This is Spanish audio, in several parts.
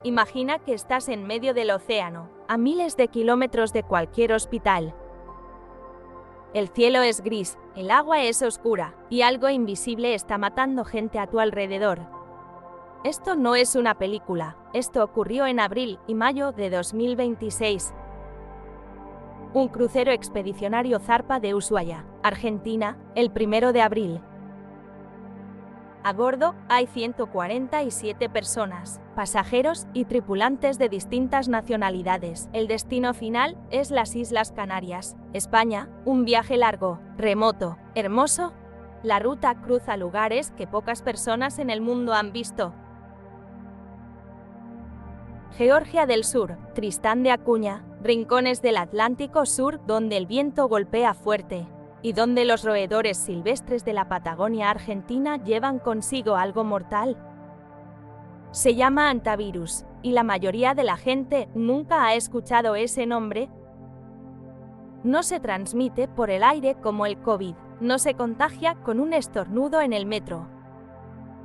Imagina que estás en medio del océano, a miles de kilómetros de cualquier hospital. El cielo es gris, el agua es oscura, y algo invisible está matando gente a tu alrededor. Esto no es una película, esto ocurrió en abril y mayo de 2026. Un crucero expedicionario zarpa de Ushuaia, Argentina, el 1 de abril. A bordo hay 147 personas, pasajeros y tripulantes de distintas nacionalidades. El destino final es las Islas Canarias, España, un viaje largo, remoto, hermoso. La ruta cruza lugares que pocas personas en el mundo han visto. Georgia del Sur, Tristán de Acuña, rincones del Atlántico Sur donde el viento golpea fuerte y donde los roedores silvestres de la Patagonia Argentina llevan consigo algo mortal. Se llama hantavirus, y la mayoría de la gente nunca ha escuchado ese nombre. No se transmite por el aire como el COVID, no se contagia con un estornudo en el metro.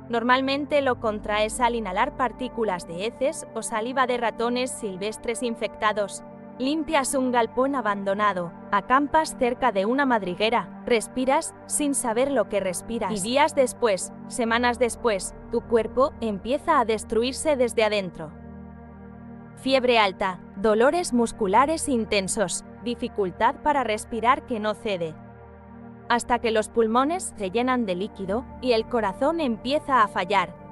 Normalmente lo contraes al inhalar partículas de heces o saliva de ratones silvestres infectados. Limpias un galpón abandonado, acampas cerca de una madriguera, respiras sin saber lo que respiras. Y días después, semanas después, tu cuerpo empieza a destruirse desde adentro. Fiebre alta, dolores musculares intensos, dificultad para respirar que no cede. Hasta que los pulmones se llenan de líquido y el corazón empieza a fallar.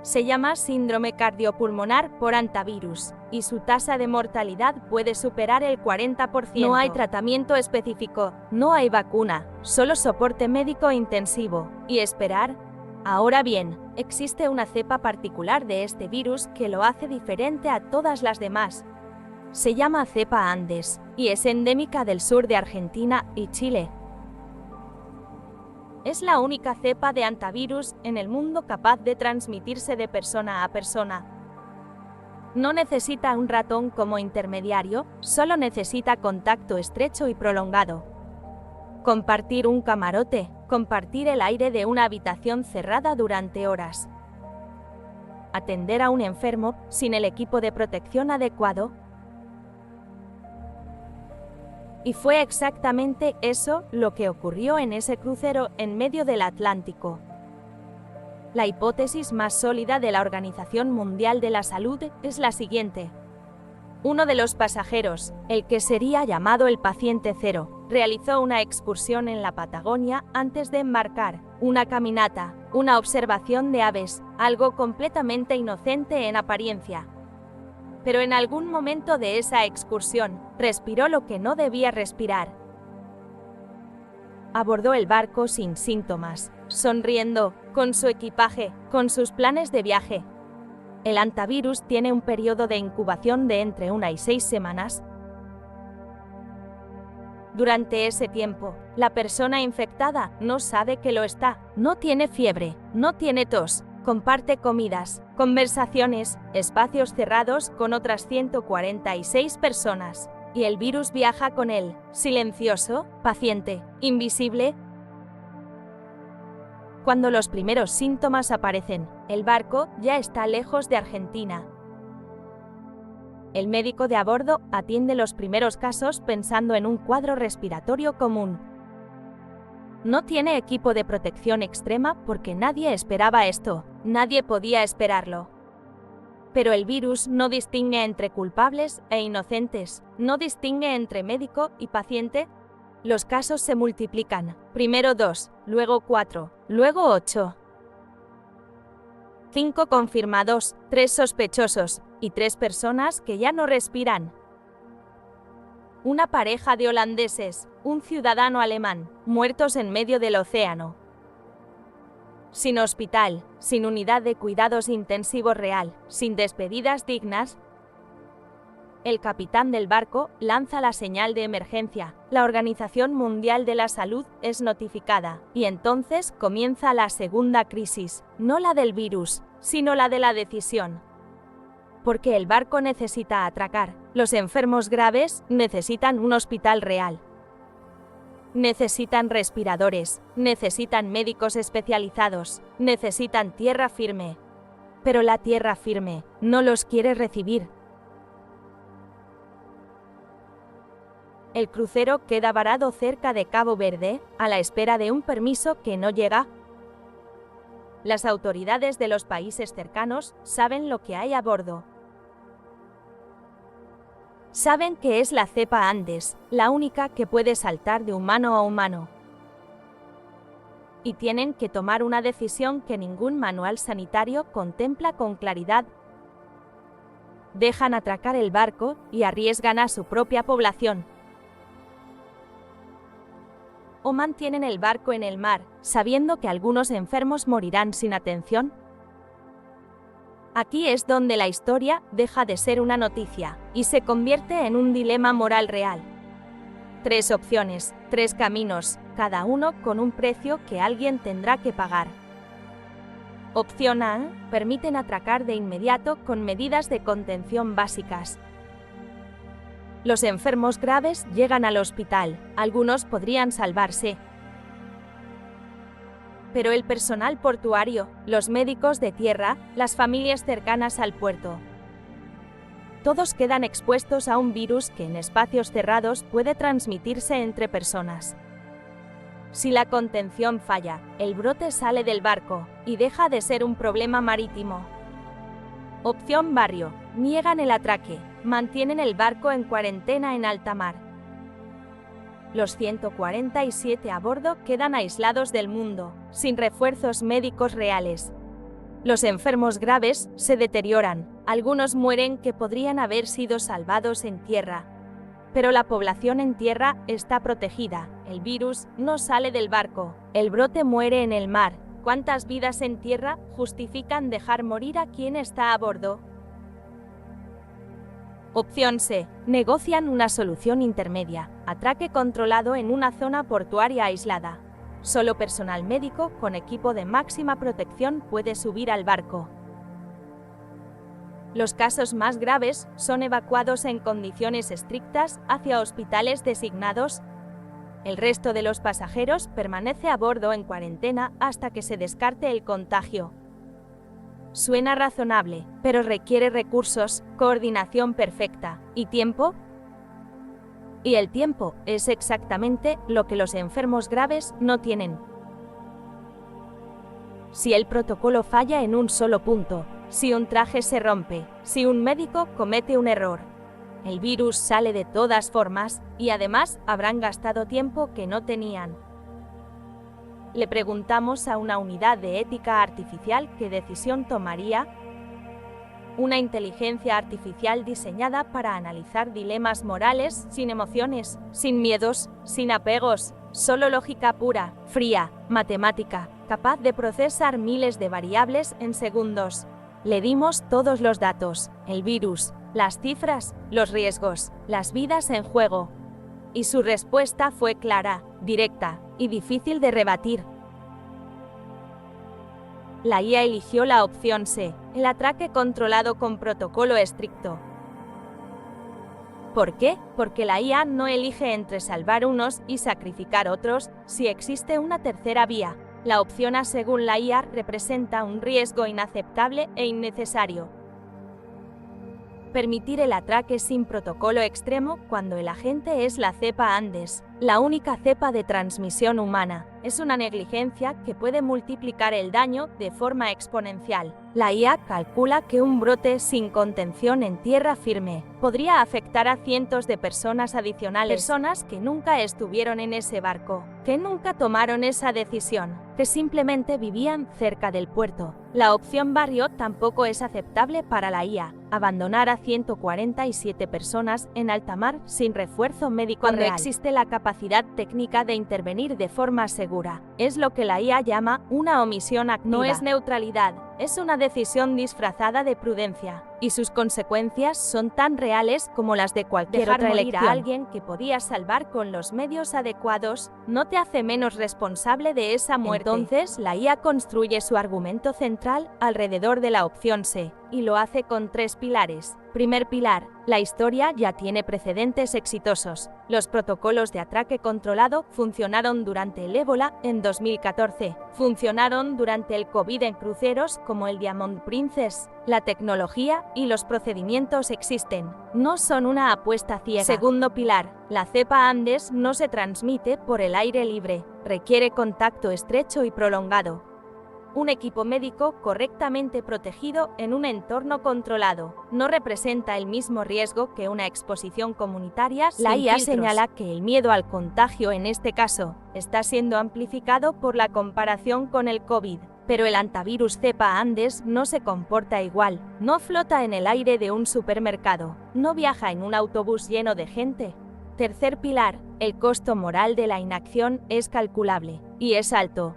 Se llama síndrome cardiopulmonar por hantavirus, y su tasa de mortalidad puede superar el 40%. No hay tratamiento específico, no hay vacuna, solo soporte médico intensivo, y esperar. Ahora bien, existe una cepa particular de este virus que lo hace diferente a todas las demás. Se llama cepa Andes, y es endémica del sur de Argentina y Chile. Es la única cepa de hantavirus en el mundo capaz de transmitirse de persona a persona. No necesita un ratón como intermediario, solo necesita contacto estrecho y prolongado. Compartir un camarote, compartir el aire de una habitación cerrada durante horas. Atender a un enfermo sin el equipo de protección adecuado. Y fue exactamente eso lo que ocurrió en ese crucero en medio del Atlántico. La hipótesis más sólida de la Organización Mundial de la Salud es la siguiente. Uno de los pasajeros, el que sería llamado el paciente cero, realizó una excursión en la Patagonia antes de embarcar, una caminata, una observación de aves, algo completamente inocente en apariencia. Pero en algún momento de esa excursión, respiró lo que no debía respirar. Abordó el barco sin síntomas, sonriendo, con su equipaje, con sus planes de viaje. El hantavirus tiene un periodo de incubación de entre 1 y 6 semanas. Durante ese tiempo, la persona infectada no sabe que lo está, no tiene fiebre, no tiene tos. Comparte comidas, conversaciones, espacios cerrados con otras 146 personas. Y el virus viaja con él, silencioso, paciente, invisible. Cuando los primeros síntomas aparecen, el barco ya está lejos de Argentina. El médico de a bordo atiende los primeros casos pensando en un cuadro respiratorio común. No tiene equipo de protección extrema porque nadie esperaba esto, nadie podía esperarlo. Pero el virus no distingue entre culpables e inocentes, no distingue entre médico y paciente. Los casos se multiplican, primero 2, luego 4, luego 8. 5 confirmados, 3 sospechosos, y 3 personas que ya no respiran. Una pareja de holandeses, un ciudadano alemán, muertos en medio del océano. Sin hospital, sin unidad de cuidados intensivos real, sin despedidas dignas. El capitán del barco lanza la señal de emergencia, la Organización Mundial de la Salud es notificada, y entonces comienza la segunda crisis, no la del virus, sino la de la decisión. Porque el barco necesita atracar, los enfermos graves necesitan un hospital real. Necesitan respiradores, necesitan médicos especializados, necesitan tierra firme. pero la tierra firme no los quiere recibir. El crucero queda varado cerca de Cabo Verde, a la espera de un permiso que no llega. Las autoridades de los países cercanos saben lo que hay a bordo. Saben que es la cepa Andes, la única que puede saltar de humano a humano. Y tienen que tomar una decisión que ningún manual sanitario contempla con claridad. Dejan atracar el barco y arriesgan a su propia población. O mantienen el barco en el mar, sabiendo que algunos enfermos morirán sin atención. Aquí es donde la historia deja de ser una noticia y se convierte en un dilema moral real. 3 opciones, 3 caminos, cada uno con un precio que alguien tendrá que pagar. Opción A: permiten atracar de inmediato con medidas de contención básicas. Los enfermos graves llegan al hospital, algunos podrían salvarse. Pero el personal portuario, los médicos de tierra, las familias cercanas al puerto, todos quedan expuestos a un virus que en espacios cerrados puede transmitirse entre personas. Si la contención falla, el brote sale del barco y deja de ser un problema marítimo. Opción barrio: niegan el atraque, mantienen el barco en cuarentena en alta mar. Los 147 a bordo quedan aislados del mundo, sin refuerzos médicos reales. Los enfermos graves se deterioran, algunos mueren que podrían haber sido salvados en tierra. Pero la población en tierra está protegida, el virus no sale del barco, el brote muere en el mar. ¿Cuántas vidas en tierra justifican dejar morir a quien está a bordo? Opción C: negocian una solución intermedia, atraque controlado en una zona portuaria aislada. Solo personal médico con equipo de máxima protección puede subir al barco. Los casos más graves son evacuados en condiciones estrictas hacia hospitales designados. El resto de los pasajeros permanece a bordo en cuarentena hasta que se descarte el contagio. Suena razonable, pero requiere recursos, coordinación perfecta y tiempo. Y el tiempo es exactamente lo que los enfermos graves no tienen. Si el protocolo falla en un solo punto, si un traje se rompe, si un médico comete un error, el virus sale de todas formas y además habrán gastado tiempo que no tenían. Le preguntamos a una unidad de ética artificial qué decisión tomaría. Una inteligencia artificial diseñada para analizar dilemas morales sin emociones, sin miedos, sin apegos, solo lógica pura, fría, matemática, capaz de procesar miles de variables en segundos. Le dimos todos los datos, el virus, las cifras, los riesgos, las vidas en juego. Y su respuesta fue clara, directa y difícil de rebatir. La IA eligió la opción C, el atraque controlado con protocolo estricto. ¿Por qué? Porque la IA no elige entre salvar unos y sacrificar otros si existe una tercera vía. La opción A, según la IA, representa un riesgo inaceptable e innecesario. Permitir el atraque sin protocolo extremo cuando el agente es la cepa Andes, la única cepa de transmisión humana, es una negligencia que puede multiplicar el daño de forma exponencial. La IA calcula que un brote sin contención en tierra firme podría afectar a cientos de personas adicionales, personas que nunca estuvieron en ese barco, que nunca tomaron esa decisión, que simplemente vivían cerca del puerto. La opción barrio tampoco es aceptable para la IA, abandonar a 147 personas en alta mar sin refuerzo médico cuando real. Existe la capacidad técnica de intervenir de forma segura. Es lo que la IA llama una omisión activa. No es neutralidad, es una decisión disfrazada de prudencia. y sus consecuencias son tan reales como las de cualquier Dejar otra morir elección. a Alguien que podías salvar con los medios adecuados no te hace menos responsable de esa muerte. Entonces, la IA construye su argumento central alrededor de la opción C, y lo hace con 3 pilares. Primer pilar, la historia ya tiene precedentes exitosos. Los protocolos de atraque controlado funcionaron durante el ébola en 2014, funcionaron durante el COVID en cruceros como el Diamond Princess. La tecnología y los procedimientos existen, no son una apuesta ciega. Segundo pilar, la cepa Andes no se transmite por el aire libre, requiere contacto estrecho y prolongado. Un equipo médico correctamente protegido en un entorno controlado no representa el mismo riesgo que una exposición comunitaria. La IA señala que el miedo al contagio en este caso está siendo amplificado por la comparación con el COVID. Pero el antivirus cepa Andes no se comporta igual, no flota en el aire de un supermercado, no viaja en un autobús lleno de gente. Tercer pilar, el costo moral de la inacción es calculable, y es alto.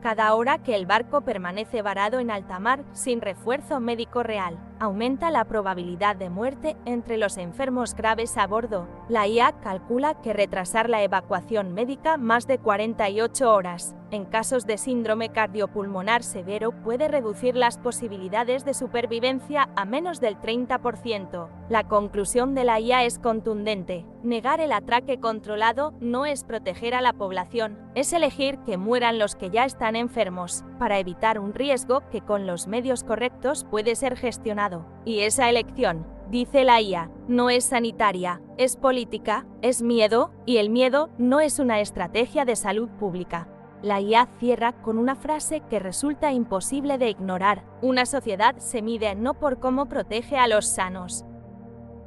Cada hora que el barco permanece varado en alta mar sin refuerzo médico real, aumenta la probabilidad de muerte entre los enfermos graves a bordo. La IA calcula que retrasar la evacuación médica más de 48 horas, en casos de síndrome cardiopulmonar severo, puede reducir las posibilidades de supervivencia a menos del 30%. La conclusión de la IA es contundente. Negar el atraque controlado no es proteger a la población, es elegir que mueran los que ya están enfermos, para evitar un riesgo que con los medios correctos puede ser gestionado. Y esa elección, dice la IA, no es sanitaria, es política, es miedo, y el miedo no es una estrategia de salud pública. La IA cierra con una frase que resulta imposible de ignorar. Una sociedad se mide no por cómo protege a los sanos,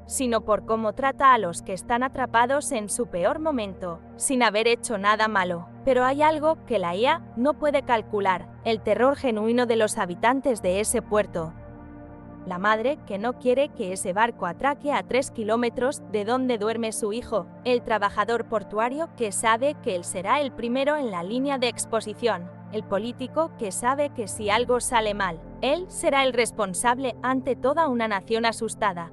sino por cómo trata a los que están atrapados en su peor momento, sin haber hecho nada malo. Pero hay algo que la IA no puede calcular, el terror genuino de los habitantes de ese puerto. La madre que no quiere que ese barco atraque a 3 kilómetros de donde duerme su hijo. El trabajador portuario que sabe que él será el primero en la línea de exposición. El político que sabe que si algo sale mal, él será el responsable ante toda una nación asustada.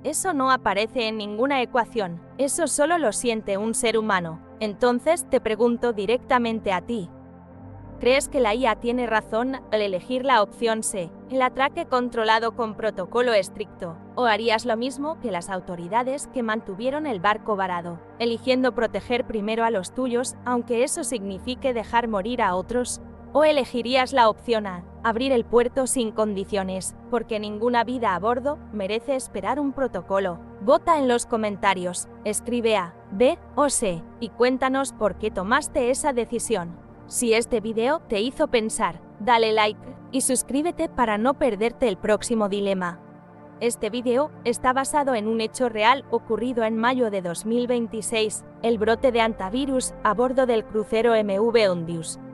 Eso no aparece en ninguna ecuación, eso solo lo siente un ser humano. Entonces te pregunto directamente a ti. ¿Crees que la IA tiene razón al elegir la opción C, el atraque controlado con protocolo estricto? ¿O harías lo mismo que las autoridades que mantuvieron el barco varado, eligiendo proteger primero a los tuyos, aunque eso signifique dejar morir a otros? ¿O elegirías la opción A, abrir el puerto sin condiciones, porque ninguna vida a bordo merece esperar un protocolo? Vota en los comentarios, escribe A, B o C, y cuéntanos por qué tomaste esa decisión. Si este video te hizo pensar, dale like y suscríbete para no perderte el próximo dilema. Este video está basado en un hecho real ocurrido en mayo de 2026, el brote de antivirus a bordo del crucero MV Ondius.